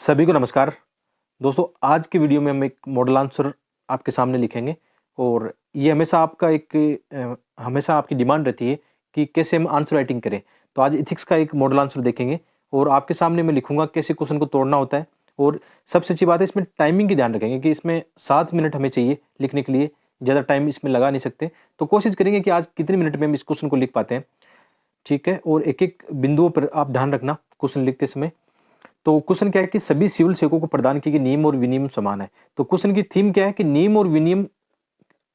सभी को नमस्कार। दोस्तों, आज की वीडियो में हम एक मॉडल आंसर आपके सामने लिखेंगे और ये हमेशा हमेशा आपकी डिमांड रहती है कि कैसे हम आंसर राइटिंग करें। तो आज एथिक्स का एक मॉडल आंसर देखेंगे और आपके सामने मैं लिखूंगा कैसे क्वेश्चन को तोड़ना होता है। और सबसे अच्छी बात है, इसमें टाइमिंग की ध्यान रखेंगे कि इसमें 7 मिनट हमें चाहिए लिखने के लिए, ज़्यादा टाइम इसमें लगा नहीं सकते। तो कोशिश करेंगे कि आज कितने मिनट में हम इस क्वेश्चन को लिख पाते हैं, ठीक है। और एक एक बिंदुओं पर आप ध्यान रखना क्वेश्चन लिखते समय। तो क्वेश्चन क्या है कि सभी सिविल सेवकों को प्रदान किए गए नियम और विनियम समान है। तो क्वेश्चन की थीम क्या है कि नियम और विनियम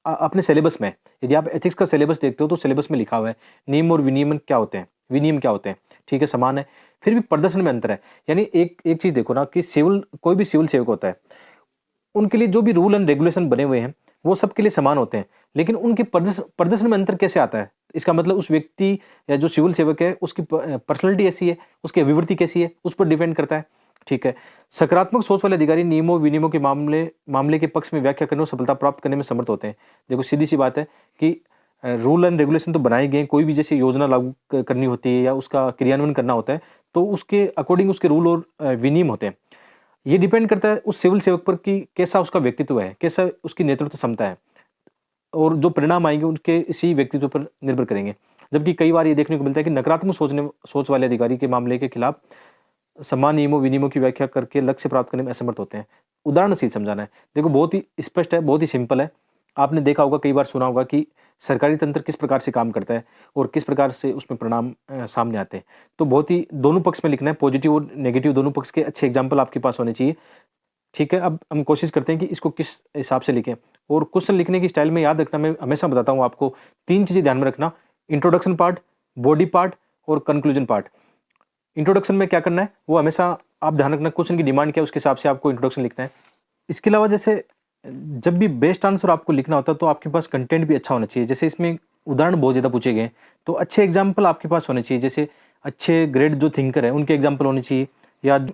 अपने सिलेबस में, यदि आप एथिक्स का सिलेबस देखते हो तो सिलेबस में लिखा हुआ है नियम और विनियम क्या होते हैं, विनियम क्या होते हैं, ठीक है, समान है। फिर भी प्रदर्शन में अंतर है। यानी एक एक चीज देखो ना कि कोई भी सिविल सेवक होता है, उनके लिए जो भी रूल एंड रेगुलेशन बने हुए हैं वो सबके लिए समान होते हैं, लेकिन उनके प्रदर्शन में अंतर कैसे आता है। इसका मतलब उस व्यक्ति या जो सिविल सेवक है उसकी पर्सनैलिटी ऐसी है, उसकी अभिवृत्ति कैसी है, उस पर डिपेंड करता है, ठीक है। सकारात्मक सोच वाले अधिकारी नियमों विनियमों के मामले के पक्ष में व्याख्या करने और सफलता प्राप्त करने में समर्थ होते हैं। देखो, सीधी सी बात है कि रूल एंड रेगुलेशन तो बनाए गए हैं, कोई भी जैसे योजना लागू करनी होती है या उसका क्रियान्वयन करना होता है तो उसके अकॉर्डिंग उसके रूल और विनियम होते हैं। ये डिपेंड करता है उस सिविल सेवक पर कि कैसा उसका व्यक्तित्व है, कैसा उसकी नेतृत्व क्षमता है, और जो परिणाम आएंगे उनके इसी व्यक्तित्व पर निर्भर करेंगे। जबकि कई बार ये देखने को मिलता है कि नकारात्मक सोच वाले अधिकारी के मामले के खिलाफ समान नियमों विनियमों की व्याख्या करके लक्ष्य प्राप्त करने में असमर्थ होते हैं। उदाहरण से समझाना है, देखो बहुत ही स्पष्ट है, बहुत ही सिंपल है। आपने देखा होगा, कई बार सुना होगा कि सरकारी तंत्र किस प्रकार से काम करता है और किस प्रकार से उसमें परिणाम सामने आते हैं। तो बहुत ही दोनों पक्ष में लिखना है, पॉजिटिव और नेगेटिव दोनों पक्ष के अच्छे एग्जाम्पल आपके पास होने चाहिए, ठीक है। अब हम कोशिश करते हैं कि इसको किस हिसाब से लिखें। और क्वेश्चन लिखने की स्टाइल में याद रखना, मैं हमेशा बताता हूँ आपको, 3 चीजें ध्यान में रखना: इंट्रोडक्शन पार्ट, बॉडी पार्ट और कंक्लूजन पार्ट। इंट्रोडक्शन में क्या करना है वो हमेशा आप ध्यान रखना, क्वेश्चन की डिमांड क्या है उसके हिसाब से आपको इंट्रोडक्शन लिखना है। इसके अलावा जैसे जब भी बेस्ट आंसर आपको लिखना होता है तो आपके पास कंटेंट भी अच्छा होना चाहिए। जैसे इसमें उदाहरण बहुत ज़्यादा पूछे गए तो अच्छे एग्जाम्पल आपके पास होने चाहिए। जैसे अच्छे ग्रेड जो थिंकर है उनके एग्जाम्पल होने चाहिए, या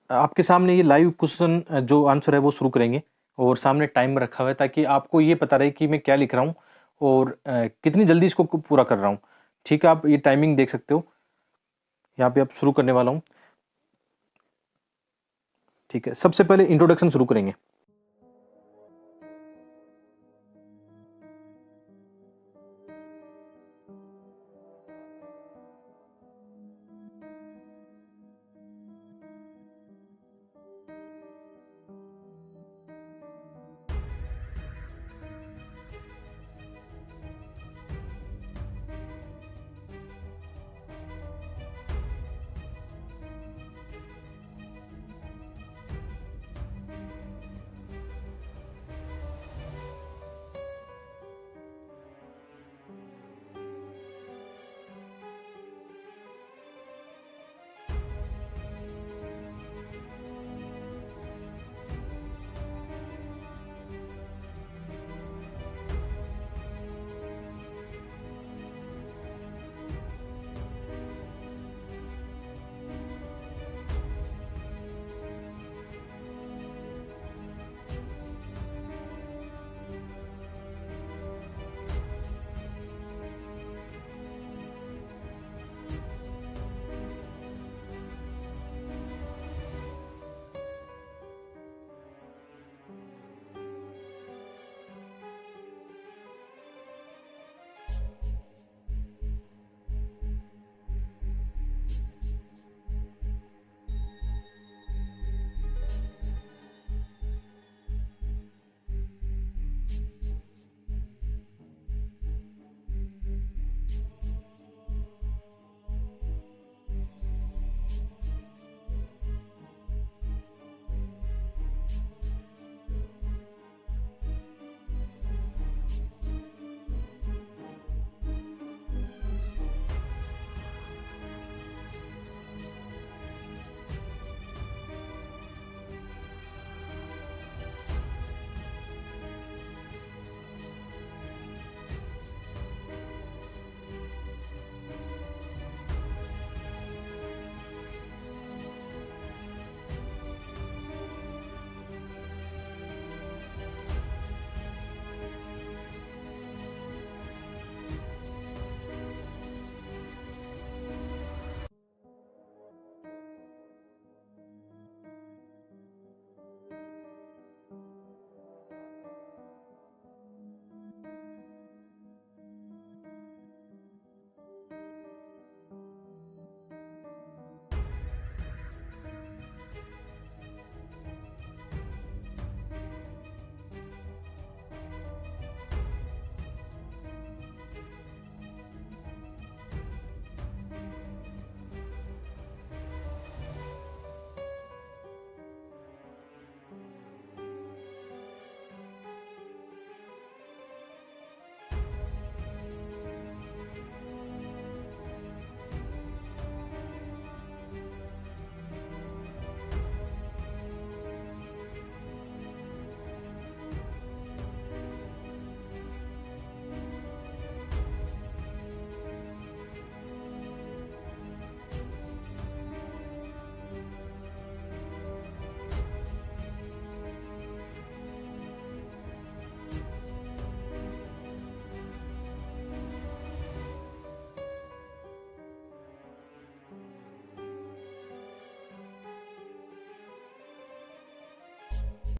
आपके सामने ये लाइव क्वेश्चन जो आंसर है वो शुरू करेंगे और सामने टाइम रखा हुआ है ताकि आपको ये पता रहे कि मैं क्या लिख रहा हूँ और कितनी जल्दी इसको पूरा कर रहा हूँ, ठीक है। आप ये टाइमिंग देख सकते हो, यहाँ पे आप शुरू करने वाला हूँ, ठीक है। सबसे पहले इंट्रोडक्शन शुरू करेंगे।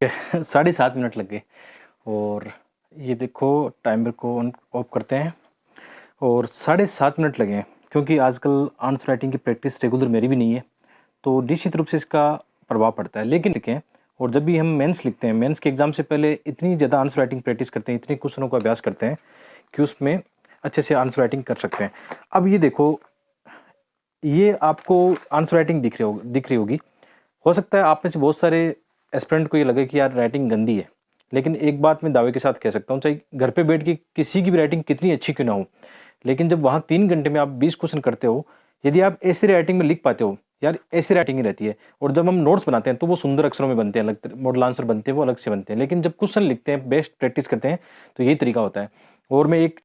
7.5 मिनट लग गए और ये देखो टाइमर को ऑफ करते हैं और 7.5 मिनट लगे हैं, क्योंकि आजकल आंसर राइटिंग की प्रैक्टिस रेगुलर मेरी भी नहीं है, तो निश्चित रूप से इसका प्रभाव पड़ता है। लेकिन लिखें, और जब भी हम मेंस लिखते हैं, मेंस के एग्ज़ाम से पहले इतनी ज़्यादा आंसर राइटिंग प्रैक्टिस करते हैं, इतने क्वेश्चनों का अभ्यास करते हैं कि उसमें अच्छे से आंसर राइटिंग कर सकते हैं। अब ये देखो, ये आपको आंसर राइटिंग दिख रही होगी। हो सकता है आप में से बहुत सारे एस्पिरेंट को ये लगे कि यार राइटिंग गंदी है, लेकिन एक बात मैं दावे के साथ कह सकता हूँ, चाहे घर पे बैठ के किसी की भी राइटिंग कितनी अच्छी क्यों ना हो, लेकिन जब वहाँ 3 घंटे में आप 20 क्वेश्चन करते हो, यदि आप ऐसी राइटिंग में लिख पाते हो, यार ऐसी राइटिंग ही रहती है। और जब हम नोट्स बनाते हैं तो वो सुंदर अक्षरों में बनते हैं, अलग मॉडल आंसर बनते हैं, वो अलग से बनते हैं, लेकिन जब क्वेश्चन लिखते हैं, बेस्ट प्रैक्टिस करते हैं, तो यही तरीका होता है। और मैं एक